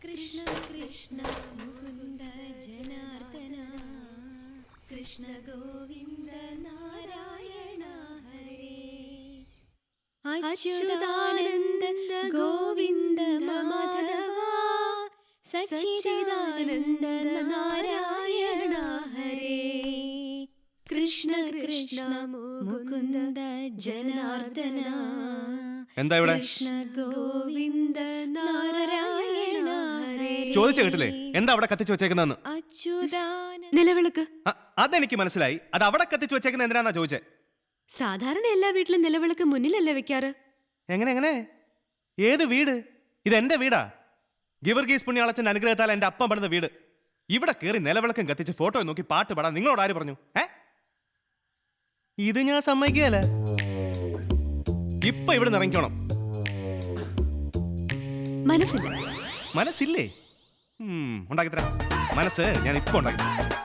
കൃഷ്ണ കൃഷ്ണ മുകുന്ദ ജനാർദ്ദന കൃഷ്ണ ഗോവിന്ദ നാരായണ ഹരേ അച്യുതാനന്ദ ഗോവിന്ദ മാധവ സച്ചിദാനന്ദ നാരായണ ഹരേ കൃഷ്ണ കൃഷ്ണ മുകുന്ദ ജനാർദ്ദന എന്താ ഇവിടെ കൃഷ്ണ ഗോവിന്ദ നാരായണ ഹരേ. ചോദിച്ചു കേട്ടില്ലേ എന്താ അവിടെ കത്തിച്ചു വെച്ചേക്കുന്നതെന്ന്? അച്യുതാനന്ദ നിലവിളക്ക് അതെനിക്ക് മനസ്സിലായി. അത് അവിടെ കത്തിച്ചു വെച്ചേക്കുന്ന എന്തിനാന്നാ ചോദിച്ചേ? സാധാരണ എല്ലാ വീട്ടിലും നിലവിളക്ക് മുന്നിലല്ലേ വെക്കാറ്? എങ്ങനെ എങ്ങനെ? ഏത് വീട്? ഇതെന്റെ വീടാ. ഗിവർഗീസ് പുണ്യാളച്ചന്റെ അനുഗ്രഹത്താൽ എന്റെ അപ്പം പണിത വീട്. ഇവിടെ കയറി നിലവിളക്കം കത്തിച്ച് ഫോട്ടോ നോക്കി പാട്ട് പാടാൻ നിങ്ങളോട് ആര് പറഞ്ഞു? ഇത് ഞാൻ സമ്മതിക്കുകയല്ല. ഇപ്പൊ ഇവിടെ ഇറങ്ങിക്കോണം. മനസ്സില്ല. മനസ്സില്ലേ? ഉണ്ടാക്കിത്തരാം. മനസ്സ് ഞാൻ ഇപ്പൊ ഉണ്ടാക്കി.